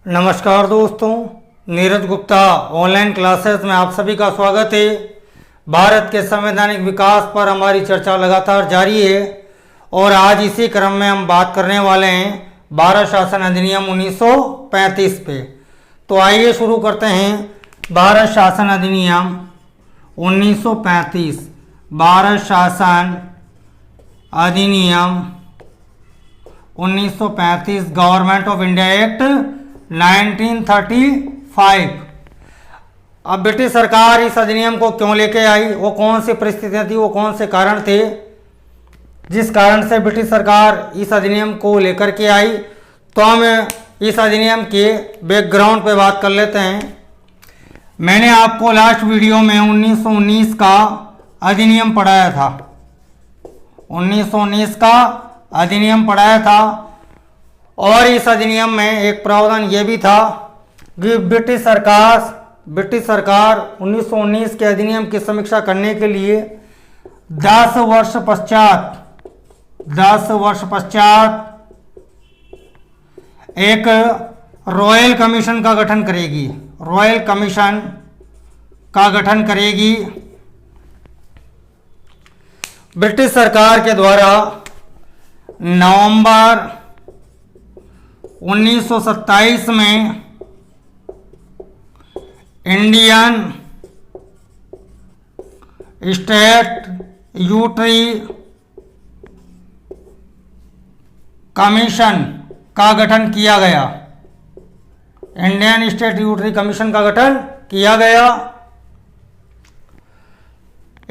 नमस्कार दोस्तों, Neeraj Gupta online classes में आप सभी का स्वागत है। भारत के संवैधानिक विकास पर हमारी चर्चा लगातार जारी है और आज इसी क्रम में हम बात करने वाले हैं भारत शासन अधिनियम 1935 पे। तो आइए शुरू करते हैं। भारत शासन अधिनियम 1935, भारत शासन अधिनियम 1935, गवर्नमेंट ऑफ इंडिया एक्ट 1935। अब ब्रिटिश सरकार इस अधिनियम को क्यों लेके आई, वो कौन सी परिस्थितियां थी, वो कौन से कारण थे जिस कारण से ब्रिटिश सरकार इस अधिनियम को लेकर के आई। तो हम इस अधिनियम के बैकग्राउंड पे बात कर लेते हैं। मैंने आपको लास्ट वीडियो में 1919 का अधिनियम पढ़ाया था। 1919 का अधिनियम पढ़ाया था और इस अधिनियम में एक प्रावधान ये भी था कि ब्रिटिश सरकार 1919 के अधिनियम की समीक्षा करने के लिए 10 वर्ष पश्चात एक रॉयल कमीशन का गठन करेगी। रॉयल कमीशन का गठन करेगी ब्रिटिश सरकार के द्वारा। नवंबर 1927 में इंडियन स्टैट्यूटरी कमीशन का गठन किया गया। इंडियन स्टैट्यूटरी कमीशन का गठन किया गया।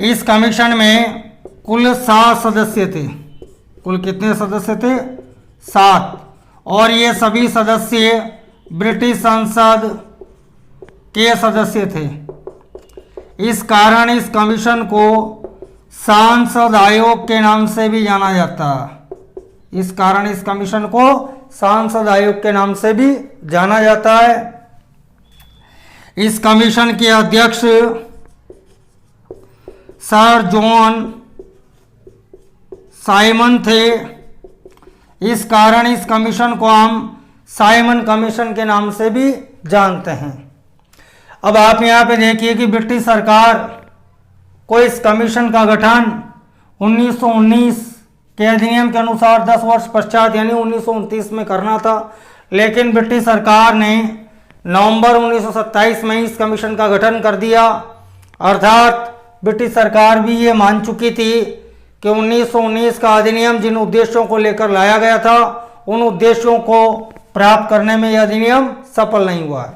इस कमीशन में कुल 7 सदस्य थे। कुल कितने सदस्य थे? 7। और ये सभी सदस्य ब्रिटिश संसद के सदस्य थे। इस कारण इस कमीशन को सांसद आयोग के नाम से भी जाना जाता है। इस कारण इस कमीशन को सांसद आयोग के नाम से भी जाना जाता है। इस कमीशन के अध्यक्ष सर जॉन साइमन थे। इस कारण इस कमीशन को हम साइमन कमीशन के नाम से भी जानते हैं। अब आप यहाँ पे देखिए कि ब्रिटिश सरकार को इस कमीशन का गठन 1919 के अधिनियम के अनुसार 10 वर्ष पश्चात यानी 1929 में करना था, लेकिन ब्रिटिश सरकार ने नवंबर 1927 में इस कमीशन का गठन कर दिया। अर्थात ब्रिटिश सरकार भी ये मान चुकी थी कि 1919 का अधिनियम जिन उद्देश्यों को लेकर लाया गया था उन उद्देश्यों को प्राप्त करने में यह अधिनियम सफल नहीं हुआ है।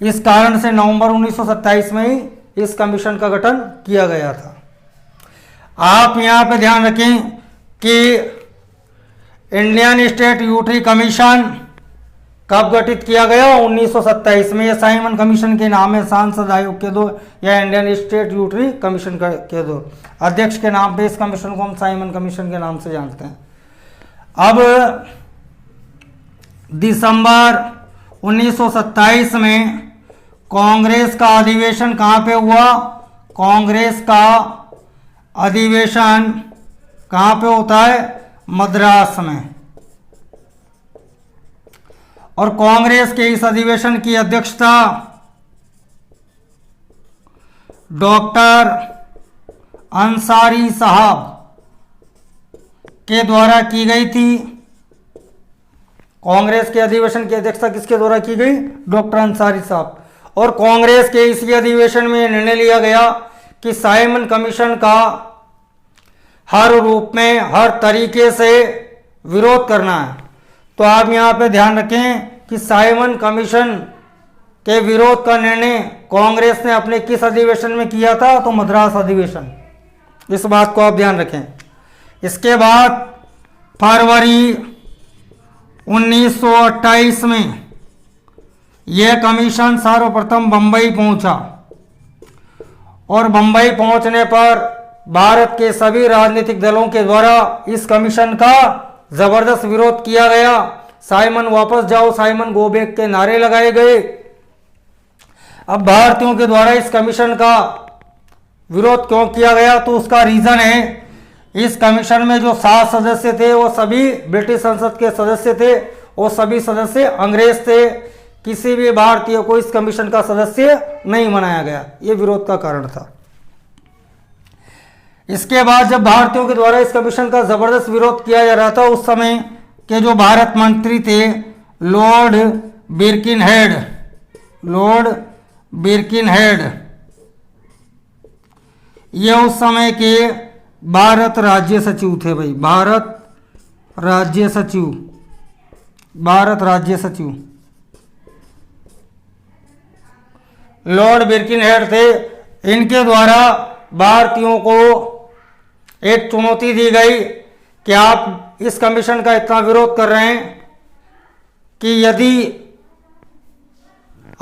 इस कारण से नवंबर 1927 में ही इस कमीशन का गठन किया गया था। आप यहाँ पे ध्यान रखें कि इंडियन स्टैट्यूटरी कमीशन कब गठित किया गया? 1927 में। यह साइमन कमीशन के नाम है। सांसद आयोग के दो या इंडियन स्टैट्यूटरी कमीशन के दो अध्यक्ष के नाम पे इस कमीशन को हम साइमन कमीशन के नाम से जानते हैं। अब दिसंबर 1927 में कांग्रेस का अधिवेशन कहाँ पे हुआ? कांग्रेस का अधिवेशन कहाँ पे होता है? मद्रास में। और कांग्रेस के इस अधिवेशन की अध्यक्षता डॉक्टर अंसारी साहब के द्वारा की गई थी। कांग्रेस के अधिवेशन की अध्यक्षता किसके द्वारा की गई? डॉक्टर अंसारी साहब। और कांग्रेस के इसी अधिवेशन में निर्णय लिया गया कि साइमन कमीशन का हर रूप में, हर तरीके से विरोध करना है। तो आप यहाँ पे ध्यान रखें कि साइमन कमीशन के विरोध का निर्णय कांग्रेस ने अपने किस अधिवेशन में किया था? तो मद्रास अधिवेशन। इस बात को आप ध्यान रखें। इसके बाद फरवरी 1928 में यह कमीशन सर्वप्रथम बंबई पहुंचा और बंबई पहुंचने पर भारत के सभी राजनीतिक दलों के द्वारा इस कमीशन का जबरदस्त विरोध किया गया। साइमन वापस जाओ, साइमन गो बैक के नारे लगाए गए। अब भारतीयों के द्वारा इस कमीशन का विरोध क्यों किया गया? तो उसका रीजन है इस कमीशन में जो 7 सदस्य थे वो सभी ब्रिटिश संसद के सदस्य थे और सभी सदस्य अंग्रेज थे। किसी भी भारतीय को इस कमीशन का सदस्य नहीं बनाया गया। ये विरोध का कारण था। इसके बाद जब भारतीयों के द्वारा इस कमीशन का जबरदस्त विरोध किया जा रहा था, उस समय के जो भारत मंत्री थे लॉर्ड बिर्किनहेड, ये उस समय के भारत राज्य सचिव थे भाई, भारत राज्य सचिव लॉर्ड बिर्किनहेड थे। इनके द्वारा भारतीयों को एक चुनौती दी गई कि आप इस कमीशन का इतना विरोध कर रहे हैं कि यदि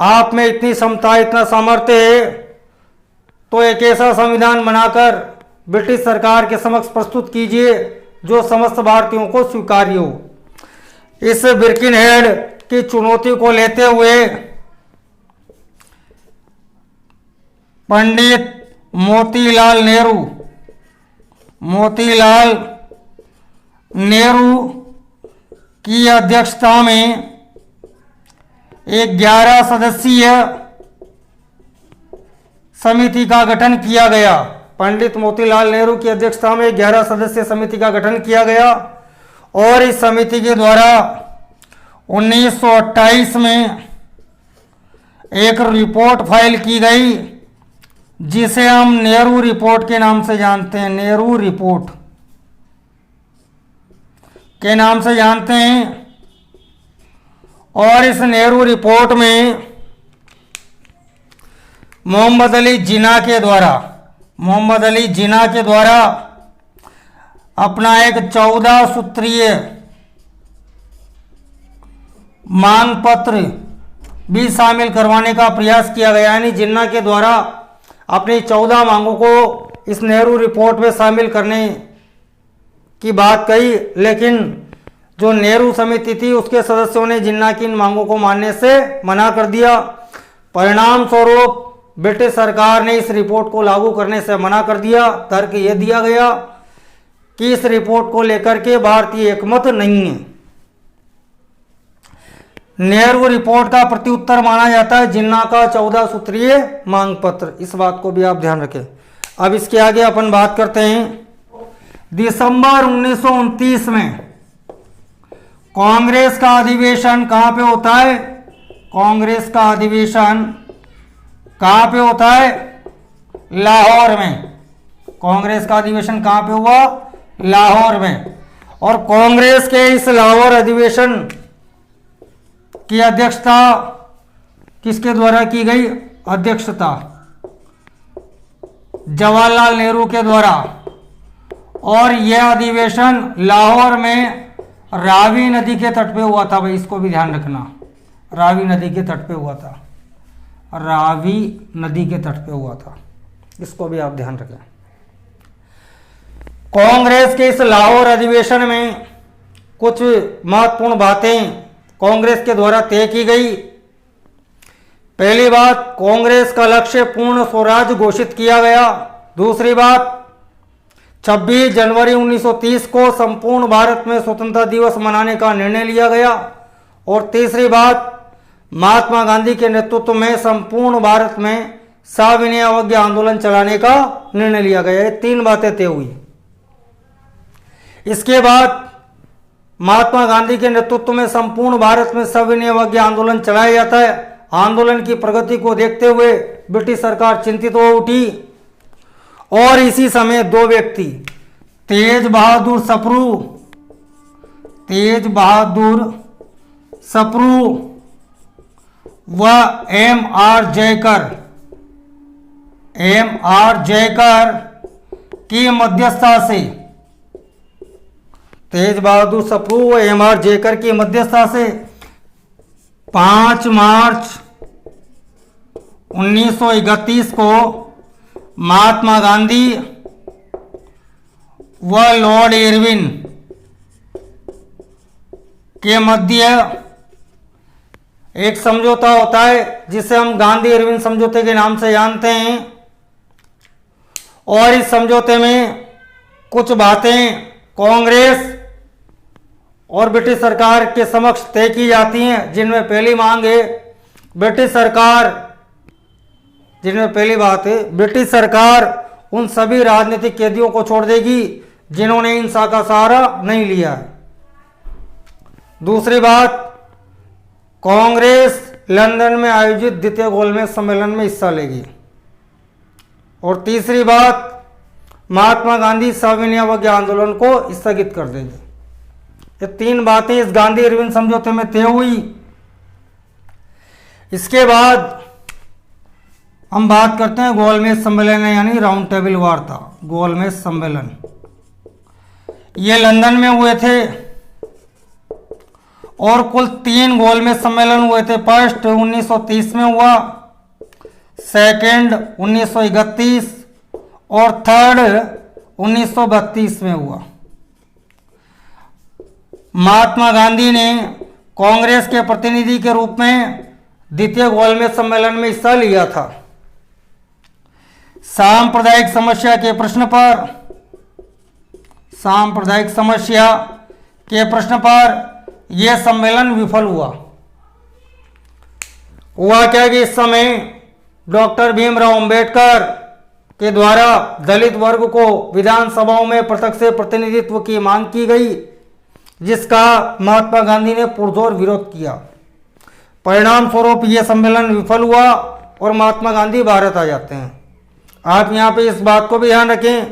आप में इतनी क्षमता, इतना सामर्थ्य है तो एक ऐसा संविधान बनाकर ब्रिटिश सरकार के समक्ष प्रस्तुत कीजिए जो समस्त भारतीयों को स्वीकार्य हो। इस बिर्किनहेड की चुनौती को लेते हुए पंडित मोतीलाल नेहरू की अध्यक्षता में एक 11 सदस्यीय समिति का गठन किया गया। पंडित मोतीलाल नेहरू की अध्यक्षता में 11 सदस्यीय समिति का गठन किया गया और इस समिति के द्वारा 1928 में एक रिपोर्ट फाइल की गई जिसे हम नेहरू रिपोर्ट के नाम से जानते हैं, नेहरू रिपोर्ट के नाम से जानते हैं। और इस नेहरू रिपोर्ट में मोहम्मद अली जिन्ना के द्वारा अपना एक 14 सूत्रीय मांग पत्र भी शामिल करवाने का प्रयास किया गया। यानी जिन्ना के द्वारा अपनी 14 मांगों को इस नेहरू रिपोर्ट में शामिल करने की बात कही, लेकिन जो नेहरू समिति थी उसके सदस्यों ने जिन्ना की इन मांगों को मानने से मना कर दिया। परिणाम स्वरूप ब्रिटिश सरकार ने इस रिपोर्ट को लागू करने से मना कर दिया। तर्क यह दिया गया कि इस रिपोर्ट को लेकर के भारतीय एकमत नहीं है। नेहरू रिपोर्ट का प्रत्युत्तर माना जाता है जिन्ना का 14 सूत्रीय मांग पत्र। इस बात को भी आप ध्यान रखें। अब इसके आगे अपन बात करते हैं। दिसंबर 1929 में कांग्रेस का अधिवेशन कहां पे होता है? कांग्रेस का अधिवेशन कहां पे होता है? लाहौर में। कांग्रेस का अधिवेशन कहां पे हुआ? लाहौर में। और कांग्रेस के इस लाहौर अधिवेशन की अध्यक्षता किसके द्वारा की गई? अध्यक्षता जवाहरलाल नेहरू के द्वारा। और यह अधिवेशन लाहौर में रावी नदी के तट पे हुआ था भाई, इसको भी ध्यान रखना। रावी नदी के तट पे हुआ था, रावी नदी के तट पे हुआ था, इसको भी आप ध्यान रखें। कांग्रेस के इस लाहौर अधिवेशन में कुछ महत्वपूर्ण बातें कांग्रेस के द्वारा तय की गई। पहली बात, कांग्रेस का लक्ष्य पूर्ण स्वराज घोषित किया गया। दूसरी बात, 26 जनवरी 1930 को संपूर्ण भारत में स्वतंत्रता दिवस मनाने का निर्णय लिया गया। और तीसरी बात, महात्मा गांधी के नेतृत्व में संपूर्ण भारत में सविनय अवज्ञा आंदोलन चलाने का निर्णय लिया गया। ये 3 बातें तय हुई। इसके बाद महात्मा गांधी के नेतृत्व में संपूर्ण भारत में सविनय अवज्ञा आंदोलन चलाया जाता है। आंदोलन की प्रगति को देखते हुए ब्रिटिश सरकार चिंतित हो उठी और इसी समय 2 व्यक्ति, तेज बहादुर सप्रू व M.R. जयकर की मध्यस्थता से, तेज बहादुर सप्रू व M.R. जयकर की मध्यस्थता से 5 मार्च 1931 को महात्मा गांधी व लॉर्ड इरविन के मध्य एक समझौता होता है जिसे हम गांधी इरविन समझौते के नाम से जानते हैं। और इस समझौते में कुछ बातें कांग्रेस और ब्रिटिश सरकार के समक्ष तय की जाती हैं, जिनमें पहली मांग है ब्रिटिश सरकार, जिनमें पहली बात है ब्रिटिश सरकार उन सभी राजनीतिक कैदियों को छोड़ देगी जिन्होंने हिंसा का सहारा नहीं लिया है। दूसरी बात, कांग्रेस लंदन में आयोजित द्वितीय गोलमेज सम्मेलन में हिस्सा लेगी। और तीसरी बात, महात्मा गांधी सविनय अवज्ञा आंदोलन को स्थगित कर देगी। ये तीन बातें इस गांधी इरविन समझौते में तय हुई। इसके बाद हम बात करते हैं गोलमेज सम्मेलन यानी राउंड टेबल वार्ता। गोलमेज सम्मेलन ये लंदन में हुए थे और कुल 3 गोलमेज सम्मेलन हुए थे। फर्स्ट 1930 में हुआ, सेकंड 1931 और थर्ड 1932 में हुआ। महात्मा गांधी ने कांग्रेस के प्रतिनिधि के रूप में द्वितीय गोलमेज सम्मेलन में हिस्सा लिया था। सांप्रदायिक समस्या के प्रश्न पर, सांप्रदायिक समस्या के प्रश्न पर यह सम्मेलन विफल हुआ। हुआ क्या कि इस समय डॉक्टर भीमराव अंबेडकर के द्वारा दलित वर्ग को विधानसभाओं में प्रत्यक्ष से प्रतिनिधित्व की मांग की गई, जिसका महात्मा गांधी ने पुरजोर विरोध किया। परिणाम स्वरूप यह सम्मेलन विफल हुआ और महात्मा गांधी भारत आ जाते हैं। आप यहाँ पे इस बात को भी ध्यान रखें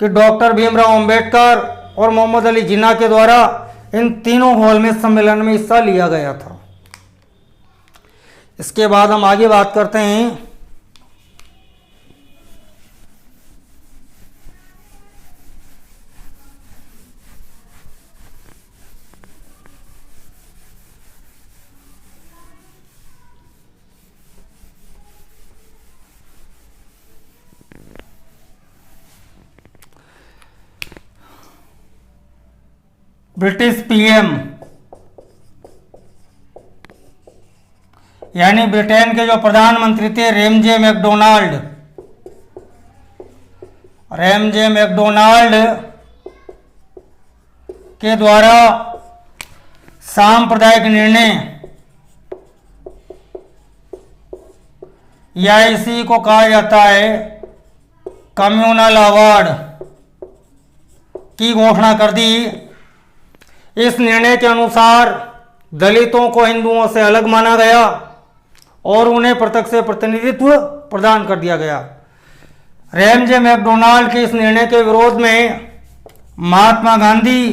कि डॉक्टर भीमराव अंबेडकर और मोहम्मद अली जिन्ना के द्वारा इन तीनों गोलमेज सम्मेलन में हिस्सा लिया गया था। इसके बाद हम आगे बात करते हैं ब्रिटिश पीएम यानी ब्रिटेन के जो प्रधानमंत्री थे रैमजे मैकडोनाल्ड, रैमजे मैकडोनाल्ड के द्वारा सांप्रदायिक निर्णय या इसी को कहा जाता है कम्युनल अवार्ड की घोषणा कर दी। इस निर्णय के अनुसार दलितों को हिंदुओं से अलग माना गया और उन्हें प्रत्यक्ष से प्रतिनिधित्व प्रदान कर दिया गया। रैमजे मैकडोनाल्ड के इस निर्णय के विरोध में महात्मा गांधी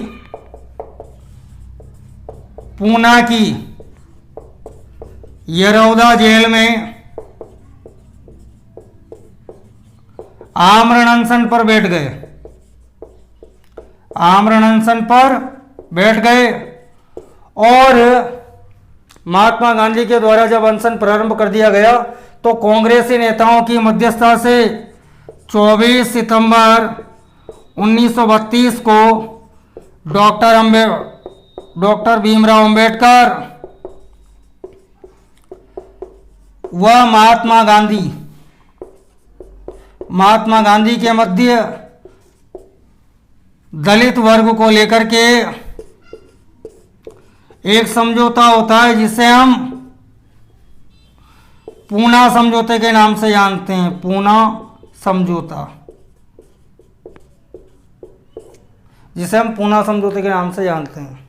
पूना की यरौदा जेल में आमरण अनशन पर बैठ गए, आमरण अनशन पर बैठ गए। और महात्मा गांधी के द्वारा जब अनशन प्रारंभ कर दिया गया तो कांग्रेसी नेताओं की मध्यस्थता से 24 सितंबर 1932 को डॉक्टर भीमराव अंबेडकर व महात्मा गांधी के मध्य दलित वर्ग को लेकर के एक समझौता होता है जिसे हम पूना समझौते के नाम से जानते हैं। पूना समझौता, जिसे हम पूना समझौते के नाम से जानते हैं।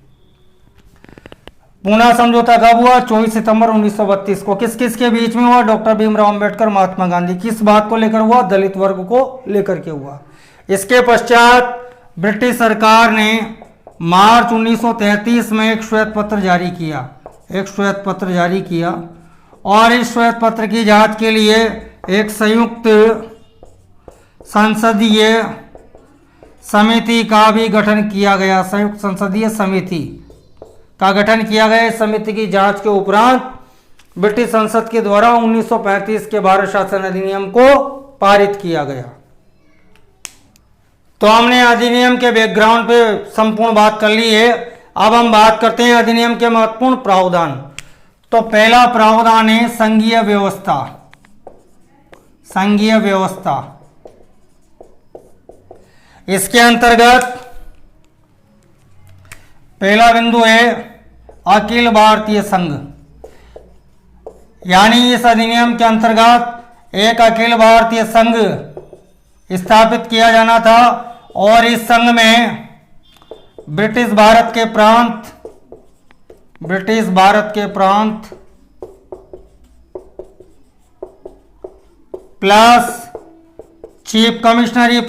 पूना समझौता कब हुआ? 24 सितंबर 1932 को। किस किस के बीच में हुआ? डॉक्टर भीमराव अंबेडकर, महात्मा गांधी। किस बात को लेकर हुआ? दलित वर्ग को लेकर के हुआ। इसके पश्चात ब्रिटिश सरकार ने मार्च 1933 में एक श्वेत पत्र जारी किया, और इस श्वेत पत्र की जांच के लिए एक संयुक्त संसदीय समिति का भी गठन किया गया। संयुक्त संसदीय समिति का गठन किया गया। इस समिति की जांच के उपरांत ब्रिटिश संसद के द्वारा 1935 के भारत शासन अधिनियम को पारित किया गया। तो हमने अधिनियम के बैकग्राउंड पे संपूर्ण बात कर ली है। अब हम बात करते हैं अधिनियम के महत्वपूर्ण प्रावधान। तो पहला प्रावधान है संघीय व्यवस्था। संघीय व्यवस्था, इसके अंतर्गत पहला बिंदु है अखिल भारतीय संघ, यानी इस अधिनियम के अंतर्गत एक अखिल भारतीय संघ स्थापित किया जाना था और इस संघ में ब्रिटिश भारत के प्रांत प्लस चीफ कमिश्नरी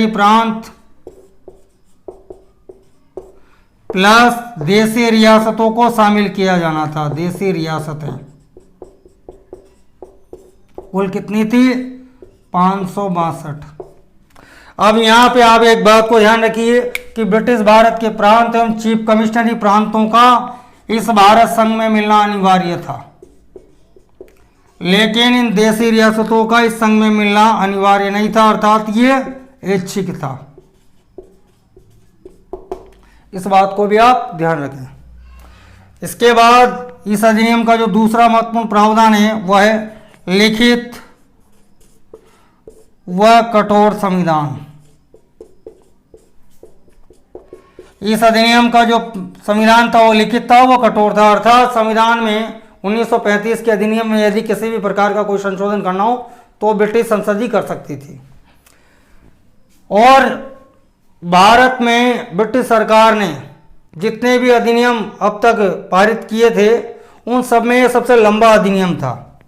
प्रांत प्लस देशी रियासतों को शामिल किया जाना था। देशी रियासतें कुल कितनी थी? 562। अब यहाँ पे आप एक बात को ध्यान रखिए कि ब्रिटिश भारत के प्रांत एवं चीफ कमिश्नरी प्रांतों का इस भारत संघ में मिलना अनिवार्य था, लेकिन इन देशी रियासतों का इस संघ में मिलना अनिवार्य नहीं था, अर्थात ये ऐच्छिक था। इस बात को भी आप ध्यान रखें। इसके बाद इस अधिनियम का जो दूसरा महत्वपूर्ण प्रावधान है वह है लिखित व कठोर संविधान। इस अधिनियम का जो संविधान था वो लिखित था, वो कठोर था, अर्थात संविधान में 1935 के अधिनियम में यदि किसी भी प्रकार का कोई संशोधन करना हो तो ब्रिटिश संसद ही कर सकती थी। और भारत में ब्रिटिश सरकार ने जितने भी अधिनियम अब तक पारित किए थे उन सब में सबसे लंबा अधिनियम था।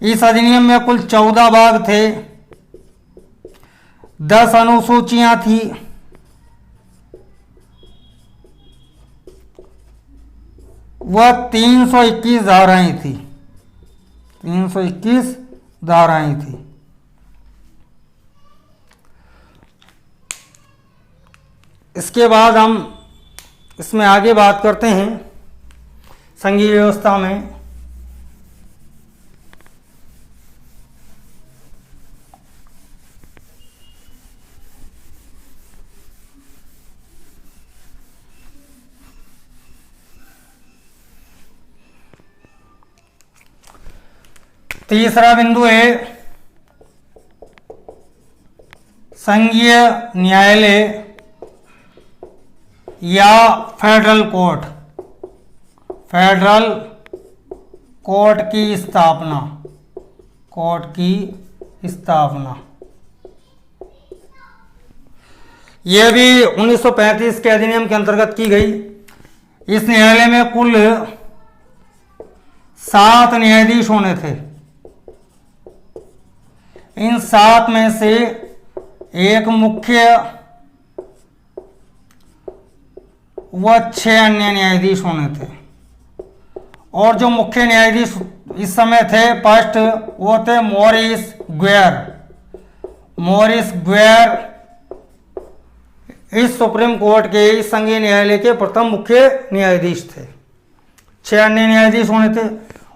इस अधिनियम में कुल 14 भाग थे, 10 अनुसूचियां थी, वह 321 धाराएं थी। 321 धाराएं थी। इसके बाद हम इसमें आगे बात करते हैं संघीय व्यवस्था में। तीसरा बिंदु है संघीय न्यायालय या फेडरल कोर्ट। फेडरल कोर्ट की स्थापना। कोर्ट की स्थापना यह भी 1935 के अधिनियम के अंतर्गत की गई। इस न्यायालय में कुल 7 न्यायाधीश होने थे। इन 7 में से एक मुख्य व 6 अन्य न्यायाधीश होने थे। और जो मुख्य न्यायाधीश इस समय थे फर्स्ट वो थे मॉरिस ग्वेर। मॉरिस ग्वेर इस सुप्रीम कोर्ट के इस संघीय न्यायालय के प्रथम मुख्य न्यायाधीश थे। 6 अन्य न्यायाधीश होने थे।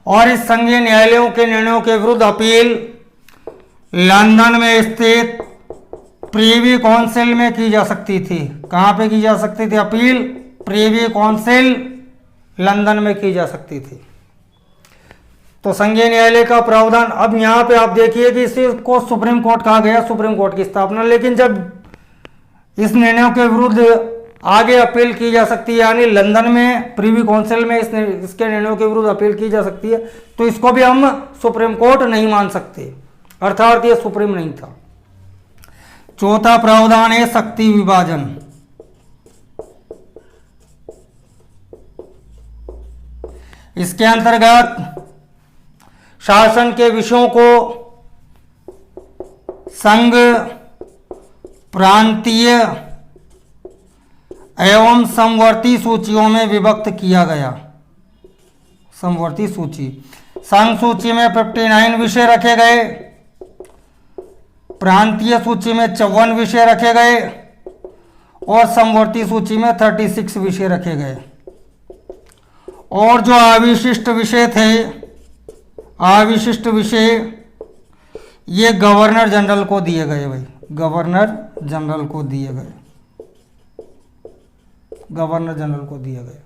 और इस संघीय न्यायालयों के निर्णयों के विरुद्ध अपील लंदन में स्थित प्रीवी काउंसिल में की जा सकती थी। कहाँ पे की जा सकती थी अपील? प्रीवी काउंसिल लंदन में की जा सकती थी। तो संघीय न्यायालय का प्रावधान। अब यहाँ पे आप देखिए कि इसी को सुप्रीम कोर्ट कहा गया, सुप्रीम कोर्ट की स्थापना। लेकिन जब इस निर्णयों के विरुद्ध आगे अपील की जा सकती है, यानी लंदन में प्रीवी काउंसिल में इसके निर्णयों के विरुद्ध अपील की जा सकती है, तो इसको भी हम सुप्रीम कोर्ट नहीं मान सकते, अर्थात ये सुप्रीम नहीं था। चौथा प्रावधान है शक्ति विभाजन। इसके अंतर्गत शासन के विषयों को संघ, प्रांतीय एवं समवर्ती सूचियों में विभक्त किया गया। समवर्ती सूची, संघ सूची में 59 विषय रखे गए, प्रांतीय सूची में 54 विषय रखे गए और समवर्ती सूची में 36 विषय रखे गए। और जो अविशिष्ट विषय थे, अविशिष्ट विषय ये गवर्नर जनरल को दिए गए। भाई गवर्नर जनरल को दिए गए, गवर्नर जनरल को दिए गए।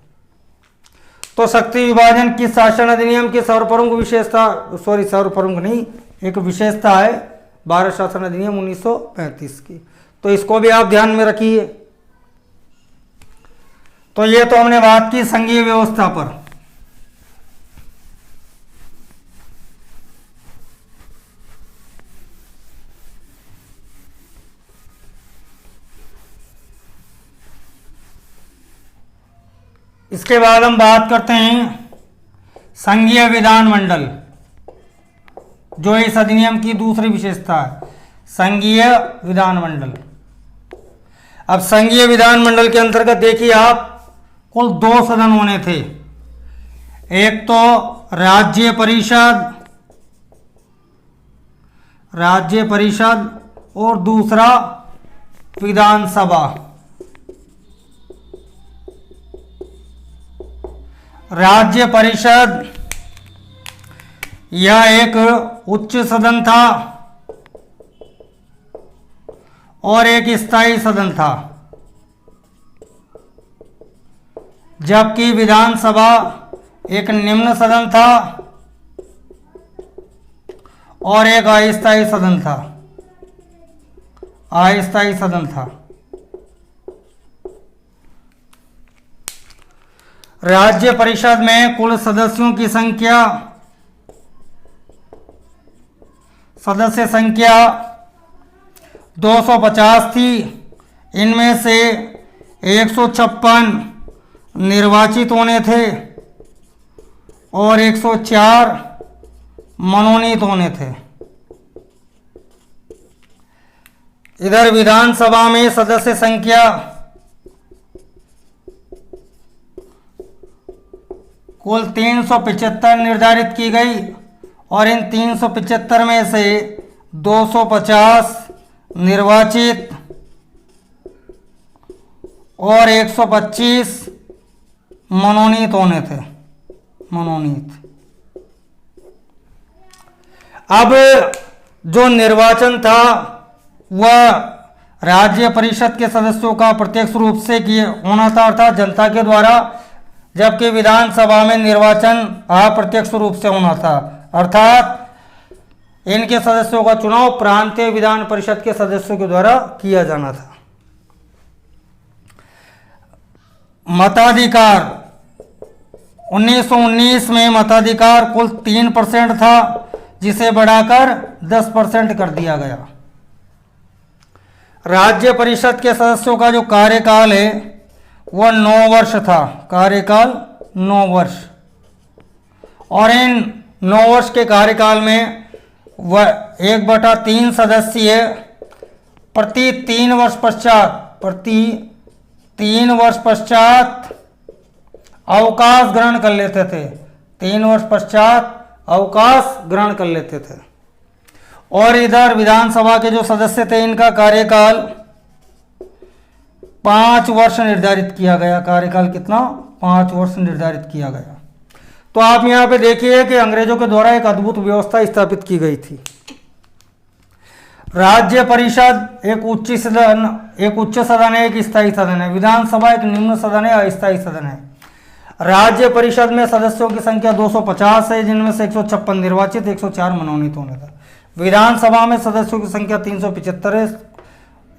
तो शक्ति विभाजन की शासन अधिनियम की सर्वप्रमुख विशेषता, सर्वप्रमुख नहीं, एक विशेषता है भारत शासन अधिनियम 1935 की। तो इसको भी आप ध्यान में रखिए। तो ये तो हमने बात की संघीय व्यवस्था पर। इसके बाद हम बात करते हैं संघीय विधानमंडल, जो इस अधिनियम की दूसरी विशेषता है, संघीय विधानमंडल। अब संघीय विधानमंडल के अंतर्गत देखिए आप, कुल 2 सदन होने थे। एक तो राज्य परिषद और दूसरा विधानसभा। राज्य परिषद यह एक उच्च सदन था और एक स्थायी सदन था, जबकि विधानसभा एक निम्न सदन था और एक अस्थायी सदन था। राज्य परिषद में कुल सदस्य संख्या 250 थी। इनमें से 156 निर्वाचित होने थे और 104 मनोनीत होने थे। इधर विधानसभा में सदस्य संख्या कुल 375 निर्धारित की गई और इन 375 में से 250 निर्वाचित और 125 मनोनीत होने थे। अब जो निर्वाचन था वह राज्य परिषद के सदस्यों का प्रत्यक्ष रूप से होना था, अर्थात जनता के द्वारा, जबकि विधानसभा में निर्वाचन अप्रत्यक्ष रूप से होना था, अर्थात इनके सदस्यों का चुनाव प्रांतीय विधान परिषद के सदस्यों के द्वारा किया जाना था। मताधिकार 1919 में मताधिकार कुल 3% था, जिसे बढ़ाकर 10% कर दिया गया। राज्य परिषद के सदस्यों का जो कार्यकाल है वह 9 वर्ष था, कार्यकाल 9 वर्ष, और इन 9 वर्ष के कार्यकाल में वह 1/3 सदस्य प्रति 3 वर्ष पश्चात अवकाश ग्रहण कर लेते थे। 3 वर्ष पश्चात अवकाश ग्रहण कर लेते थे। और इधर विधानसभा के जो सदस्य थे, इनका कार्यकाल 5 वर्ष निर्धारित किया गया। कार्यकाल कितना? 5 वर्ष निर्धारित किया गया। तो आप यहाँ पे देखिए कि अंग्रेजों के द्वारा एक अद्भुत व्यवस्था स्थापित की गई थी। राज्य परिषद एक उच्च सदन है, एक स्थायी सदन है। विधानसभा एक निम्न सदन है, अस्थायी सदन है। राज्य परिषद में सदस्यों की संख्या 250 है, जिनमें से 156 निर्वाचित, 104 मनोनीत होने था। विधानसभा में सदस्यों की संख्या 375 है,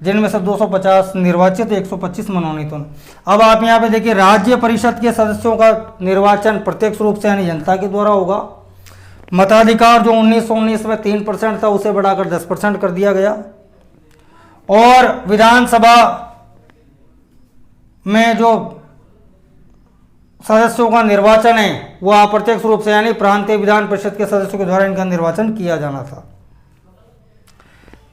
जिनमें से 250 निर्वाचित, 125 मनोनीत होने। अब आप यहाँ पे देखिए, राज्य परिषद के सदस्यों का निर्वाचन प्रत्यक्ष रूप से यानी जनता के द्वारा होगा। मताधिकार जो 1919 में 3% था, उसे बढ़ाकर 10% कर दिया गया। और विधानसभा में जो सदस्यों का निर्वाचन है वह अप्रत्यक्ष रूप से यानी प्रांतीय विधान परिषद के सदस्यों के द्वारा इनका निर्वाचन किया जाना था।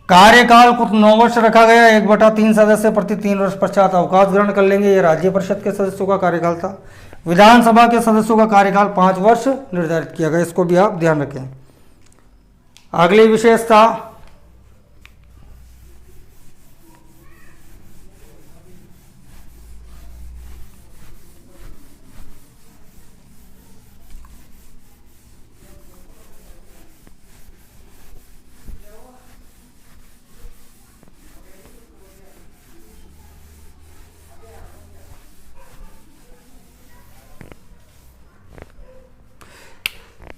कार्यकाल कुछ 9 वर्ष रखा गया। 1/3 सदस्य प्रति 3 वर्ष पश्चात अवकाश ग्रहण कर लेंगे। ये राज्य परिषद के सदस्यों का कार्यकाल था। विधानसभा के सदस्यों का कार्यकाल 5 वर्ष निर्धारित किया गया। इसको भी आप ध्यान रखें। अगली विशेषता,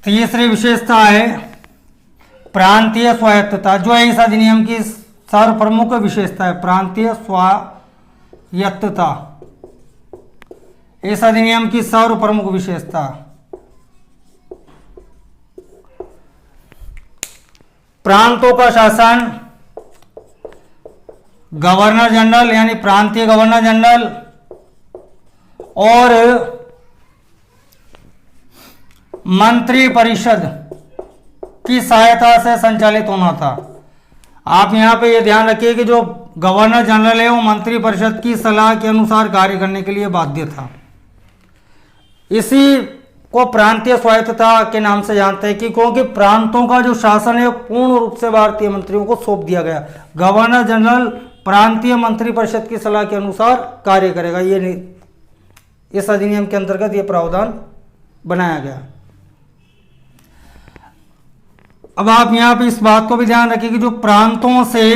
तीसरी विशेषता है प्रांतीय स्वायत्तता, जो इस अधिनियम की सर्वप्रमुख विशेषता है प्रांतीय स्वायत्तता, इस अधिनियम की सर्वप्रमुख विशेषता। प्रांतों का शासन गवर्नर जनरल यानी प्रांतीय गवर्नर जनरल और मंत्री परिषद की सहायता से संचालित होना था। आप यहां पे ये ध्यान रखिए कि जो गवर्नर जनरल है वो मंत्री परिषद की सलाह के अनुसार कार्य करने के लिए बाध्य था। इसी को प्रांतीय स्वायत्तता के नाम से जानते हैं कि क्योंकि प्रांतों का जो शासन है पूर्ण रूप से भारतीय मंत्रियों को सौंप दिया गया। गवर्नर जनरल प्रांतीय मंत्री परिषद की सलाह के अनुसार कार्य करेगा। ये इस अधिनियम के अंतर्गत ये प्रावधान बनाया गया। अब आप यहां पे इस बात को भी ध्यान रखिए कि जो प्रांतों से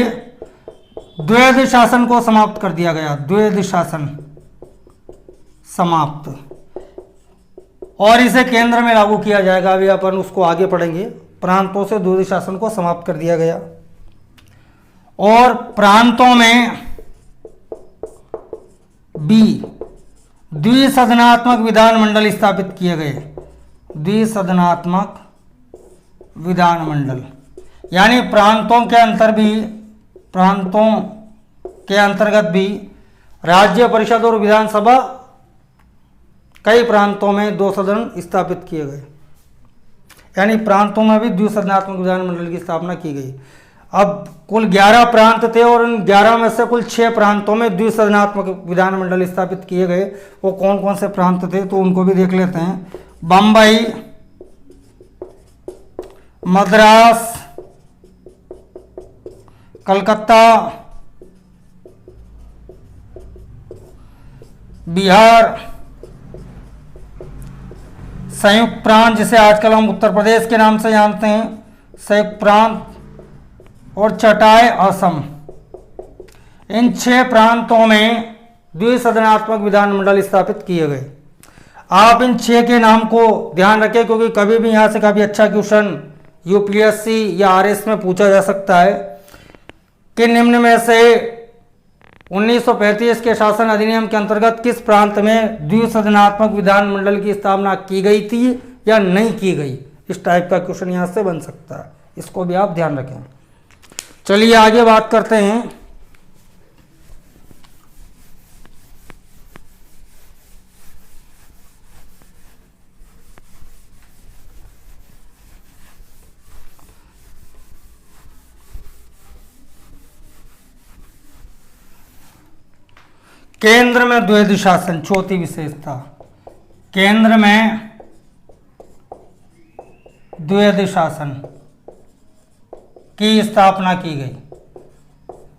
द्वैध शासन को समाप्त कर दिया गया, द्वैध शासन समाप्त, और इसे केंद्र में लागू किया जाएगा। अभी अपन उसको आगे पढ़ेंगे। प्रांतों से द्वैध शासन को समाप्त कर दिया गया और प्रांतों में बी द्विसदनात्मक विधानमंडल स्थापित किए गए। द्विसदनात्मक विधानमंडल यानी प्रांतों के अंतर्गत भी राज्य परिषद और विधानसभा, कई प्रांतों में 2 सदन स्थापित किए गए, यानी प्रांतों में भी द्विसदनात्मक विधानमंडल की स्थापना की गई। अब कुल 11 प्रांत थे और इन 11 में से कुल 6 प्रांतों में द्विसदनात्मक विधानमंडल स्थापित किए गए। वो कौन कौन से प्रांत थे तो उनको भी देख लेते हैं। बम्बई, मद्रास, कलकत्ता, बिहार, संयुक्त प्रांत जिसे आजकल हम उत्तर प्रदेश के नाम से जानते हैं, संयुक्त प्रांत, और चटाई असम। इन 6 प्रांतों में द्विसदनात्मक विधानमंडल स्थापित किए गए। आप इन 6 के नाम को ध्यान रखें क्योंकि कभी भी यहाँ से काफ़ी अच्छा क्वेश्चन यूपीएससी या आरएस में पूछा जा सकता है कि निम्न में से 1935 के शासन अधिनियम के अंतर्गत किस प्रांत में द्विसदनात्मक विधानमंडल की स्थापना की गई थी या नहीं की गई। इस टाइप का क्वेश्चन यहाँ से बन सकता है, इसको भी आप ध्यान रखें। चलिए आगे बात करते हैं। केंद्र में द्वैध शासन, चौथी विशेषता, केंद्र में द्वैध शासन की स्थापना की गई,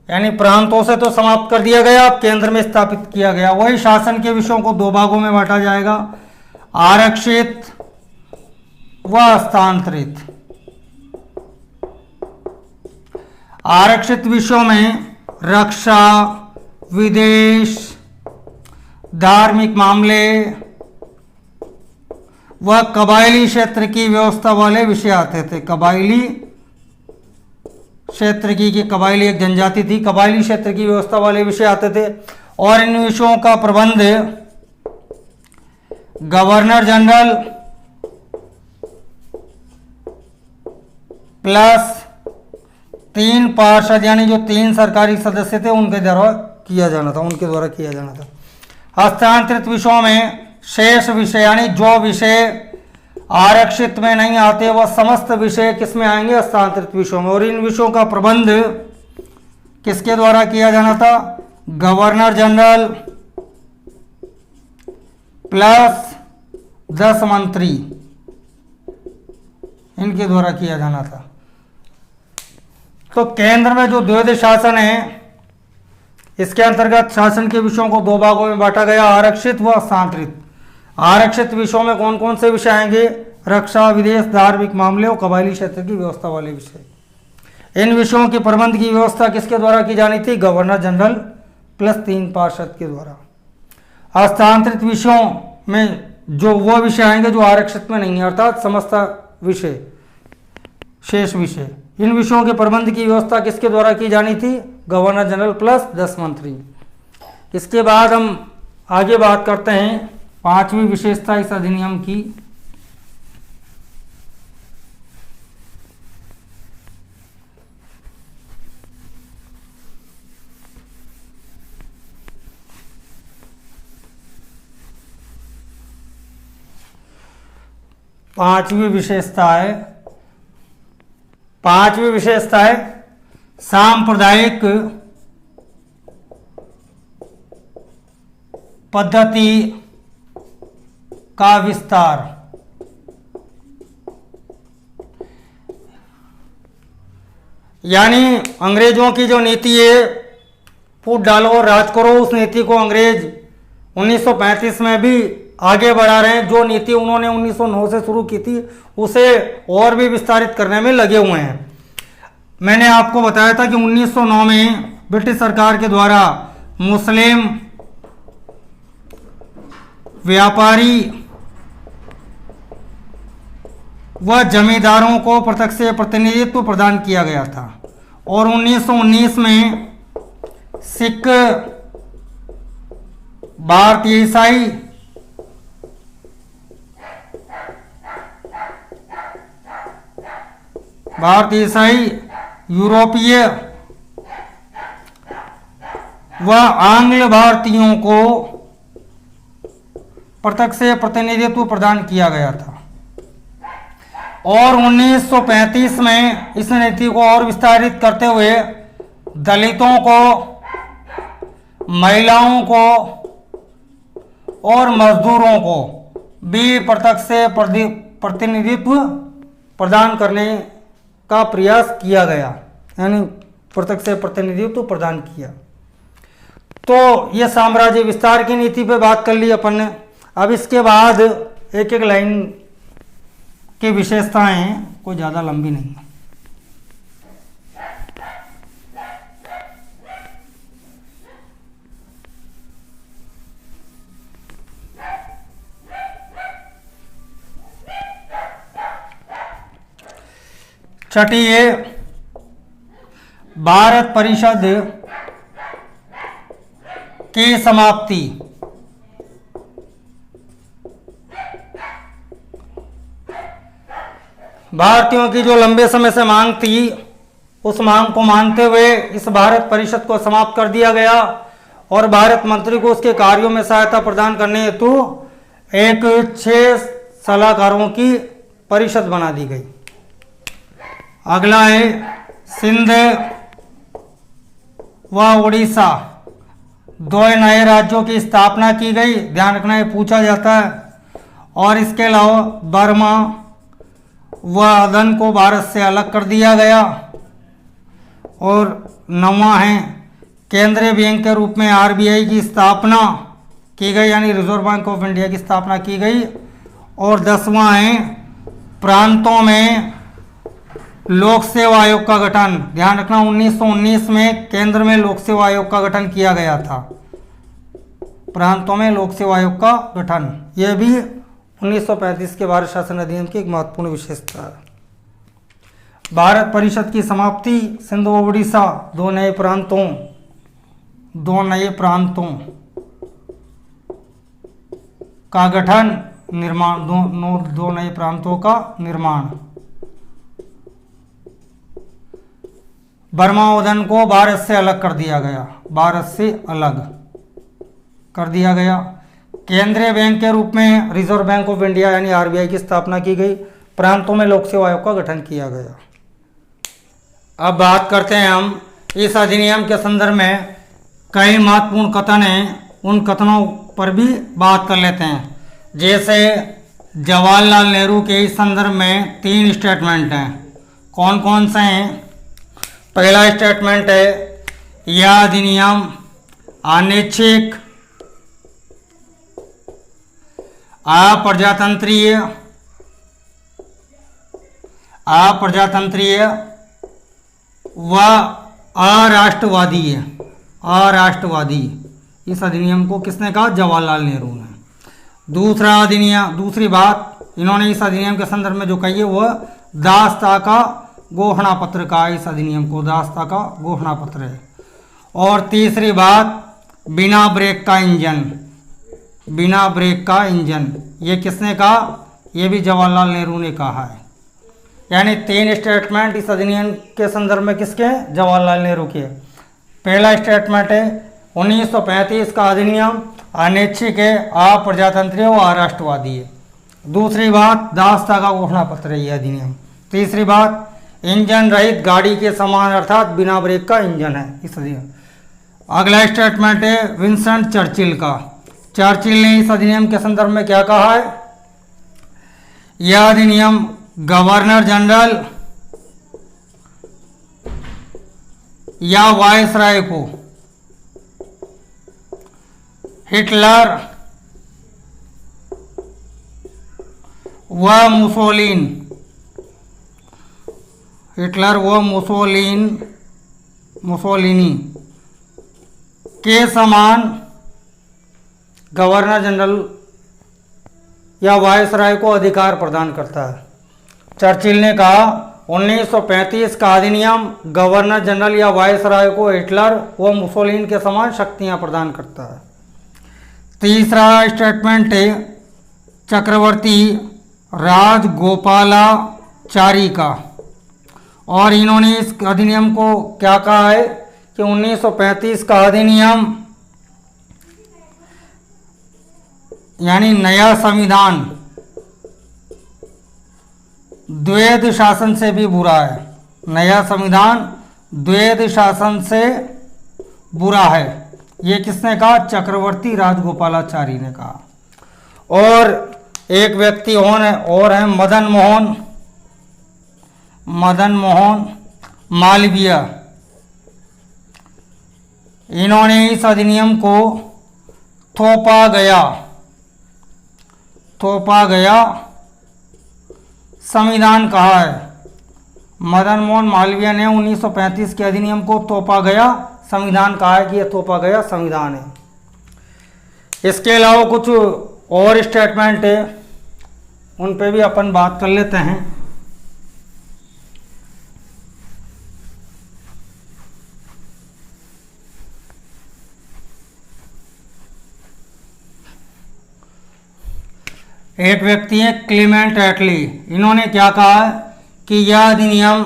यानी प्रांतों से तो समाप्त कर दिया गया, अब केंद्र में स्थापित किया गया। वही शासन के विषयों को 2 भागों में बांटा जाएगा, आरक्षित व हस्तांतरित। आरक्षित विषयों में रक्षा, विदेश, धार्मिक मामले व कबायली क्षेत्र की व्यवस्था वाले विषय आते थे। कबायली क्षेत्र की कबायली एक जनजाति थी, कबायली क्षेत्र की व्यवस्था वाले विषय आते थे और इन विषयों का प्रबंध गवर्नर जनरल प्लस 3 पार्षद यानी जो 3 सरकारी सदस्य थे उनके द्वारा किया जाना था। हस्तांतरित विषयों में शेष विषय यानी जो विषय आरक्षित में नहीं आते वह समस्त विषय किसमें आएंगे, हस्तांतरित विषयों में। और इन विषयों का प्रबंध किसके द्वारा किया जाना था, गवर्नर जनरल प्लस 10 मंत्री, इनके द्वारा किया जाना था। तो केंद्र में जो द्वैध शासन है इसके अंतर्गत शासन के विषयों को 2 भागों में बांटा गया, आरक्षित व हस्तांतरित। आरक्षित विषयों में कौन कौन से विषय आएंगे, रक्षा, विदेश, धार्मिक मामले और कबायली क्षेत्र की व्यवस्था वाले विषय। इन विषयों के प्रबंध की व्यवस्था किसके द्वारा की जानी थी, गवर्नर जनरल प्लस 3 पार्षद के द्वारा। हस्तांतरित विषयों में जो वो विषय आएंगे जो आरक्षित में नहीं है, अर्थात समस्त विषय, शेष विषय, इन विषयों के प्रबंध की व्यवस्था किसके द्वारा की जानी थी? गवर्नर जनरल प्लस 10 मंत्री। इसके बाद हम आगे बात करते हैं पांचवी विशेषता इस अधिनियम की। पांचवी विशेषता है सांप्रदायिक पद्धति का विस्तार। यानी अंग्रेजों की जो नीति है फूट डालो और राज करो, उस नीति को अंग्रेज 1935 में भी आगे बढ़ा रहे हैं। जो नीति उन्होंने 1909 से शुरू की थी उसे और भी विस्तारित करने में लगे हुए हैं। मैंने आपको बताया था कि 1909 में ब्रिटिश सरकार के द्वारा मुस्लिम व्यापारी व जमींदारों को प्रत्यक्ष प्रतिनिधित्व प्रदान किया गया था और 1919 में सिख, भारतीय ईसाई, यूरोपीय व आंग्ल भारतीयों को प्रत्यक्ष प्रतिनिधित्व प्रदान किया गया था और 1935 में इस नीति को और विस्तारित करते हुए दलितों को, महिलाओं को और मजदूरों को भी प्रत्यक्ष प्रतिनिधित्व प्रदान करने का प्रयास किया गया, यानी प्रत्यक्ष प्रतिनिधित्व प्रदान किया। तो ये साम्राज्य विस्तार की नीति पे बात कर ली अपन ने। अब इसके बाद एक एक लाइन की विशेषताएं हैं, कोई ज़्यादा लंबी नहीं है। छठी है भारत परिषद की समाप्ति। भारतीयों की जो लंबे समय से मांग थी उस मांग को मानते हुए इस भारत परिषद को समाप्त कर दिया गया और भारत मंत्री को उसके कार्यों में सहायता प्रदान करने हेतु एक 6 सलाहकारों की परिषद बना दी गई। अगला है सिंध व उड़ीसा, 2 नए राज्यों की स्थापना की गई। ध्यान रखना, ये पूछा जाता है। और इसके अलावा बर्मा व अदन को भारत से अलग कर दिया गया। और 9वां है केंद्रीय बैंक के रूप में आरबीआई की स्थापना की गई, यानी रिजर्व बैंक ऑफ इंडिया की स्थापना की गई। और 10वां है प्रांतों में लोक सेवा आयोग का गठन। ध्यान रखना, 1919 में केंद्र में लोक सेवा आयोग का गठन किया गया था। प्रांतों में लोक सेवा आयोग का गठन, यह भी 1935 के भारत शासन अधिनियम की एक महत्वपूर्ण विशेषता है। भारत परिषद की समाप्ति, सिंध व उड़ीसा, 2 नए प्रांतों का गठन, निर्माण, 2 नए प्रांतों का निर्माण। बर्मा उदन को भारत से अलग कर दिया गया, भारत से अलग कर दिया गया। केंद्रीय बैंक के रूप में रिजर्व बैंक ऑफ इंडिया यानी आरबीआई की स्थापना की गई। प्रांतों में लोक सेवा आयोग का गठन किया गया। अब बात करते हैं हम इस अधिनियम के संदर्भ में कई महत्वपूर्ण कथन हैं, उन कथनों पर भी बात कर लेते हैं। जैसे जवाहरलाल नेहरू के इस संदर्भ में 3 स्टेटमेंट हैं। कौन कौन से हैं? पहला स्टेटमेंट है यह अधिनियम अनैच्छिक, अप्रजातंत्रीय व अराष्ट्रवादी है। अराष्ट्रवादी, इस अधिनियम को किसने कहा? जवाहरलाल नेहरू ने। दूसरी बात इन्होंने इस अधिनियम के संदर्भ में जो कही है वह दासता का घोषणा पत्र का इस अधिनियम को, दास्ता का घोषणा पत्र है। और तीसरी बात, बिना ब्रेक का इंजन, बिना ब्रेक का इंजन, ये किसने कहा? ये भी जवाहरलाल नेहरू ने कहा है। यानी 3 स्टेटमेंट इस अधिनियम के संदर्भ में किसके हैं? जवाहरलाल नेहरू के। पहला स्टेटमेंट है 1935 का अधिनियम अनैच्छिक है, अप्रजातंत्रीय व अराष्ट्रवादी है। दूसरी बात, दास्ता का घोषणा पत्र है ये अधिनियम। तीसरी बात, इंजन रहित गाड़ी के समान अर्थात बिना ब्रेक का इंजन है इस अधिनियम। अगला स्टेटमेंट है विंस्टन चर्चिल का। चर्चिल ने इस अधिनियम के संदर्भ में क्या कहा है? यह अधिनियम गवर्नर जनरल या वायसराय को हिटलर व मुसोलिनी के समान गवर्नर जनरल या वायसराय को अधिकार प्रदान करता है। चर्चिल ने कहा 1935 का अधिनियम गवर्नर जनरल या वायसराय को हिटलर व मुसोलिनी के समान शक्तियां प्रदान करता है। तीसरा स्टेटमेंट है चक्रवर्ती राजगोपालाचारी का, और इन्होंने इस अधिनियम को क्या कहा है कि 1935 का अधिनियम यानी नया संविधान द्वैध शासन से भी बुरा है। नया संविधान द्वैध शासन से बुरा है, ये किसने कहा? चक्रवर्ती राजगोपालाचारी ने कहा। और एक व्यक्ति और है मदन मोहन मालवीय। इन्होंने इस अधिनियम को थोपा गया संविधान कहा है। मदन मोहन मालवीय ने 1935 के अधिनियम को थोपा गया संविधान कहा है कि यह थोपा गया संविधान है। इसके अलावा कुछ और स्टेटमेंट है, उन पे भी अपन बात कर लेते हैं। एक व्यक्ति है क्लीमेंट एटली। इन्होंने क्या कहा है कि यह अधिनियम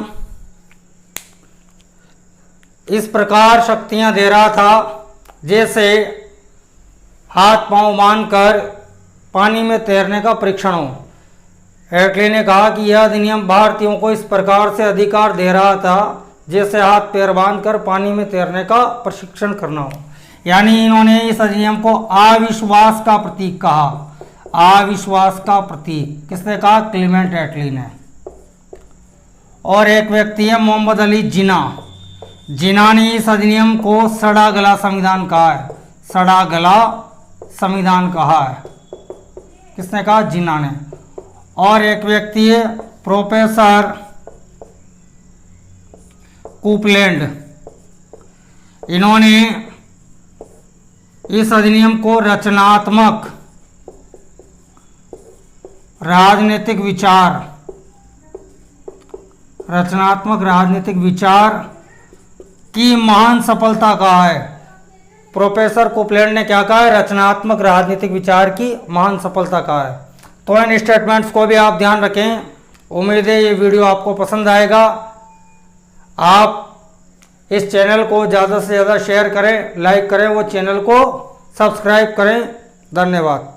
इस प्रकार शक्तियां दे रहा था जैसे हाथ पांव बांधकर पानी में तैरने का परीक्षण हो। एटली ने कहा कि यह अधिनियम भारतीयों को इस प्रकार से अधिकार दे रहा था जैसे हाथ पैर बांधकर पानी में तैरने का प्रशिक्षण करना हो। यानी इन्होंने इस अधिनियम को अविश्वास का प्रतीक कहा। अविश्वास का प्रतीक किसने कहा? क्लीमेंट एटली ने। और एक व्यक्ति है मोहम्मद अली जिन्ना ने इस अधिनियम को सड़ा गला संविधान कहा है। सड़ा गला संविधान कहा है, किसने कहा? जिन्ना ने। और एक व्यक्ति है प्रोफेसर कूपलैंड। इन्होंने इस अधिनियम को रचनात्मक राजनीतिक विचार की महान सफलता कहा है। प्रोफेसर कूपलैंड ने क्या कहा है? रचनात्मक राजनीतिक विचार की महान सफलता कहा है। तो इन स्टेटमेंट्स को भी आप ध्यान रखें। उम्मीद है ये वीडियो आपको पसंद आएगा। आप इस चैनल को ज़्यादा से ज़्यादा शेयर करें, लाइक करें, वो चैनल को सब्सक्राइब करें। धन्यवाद।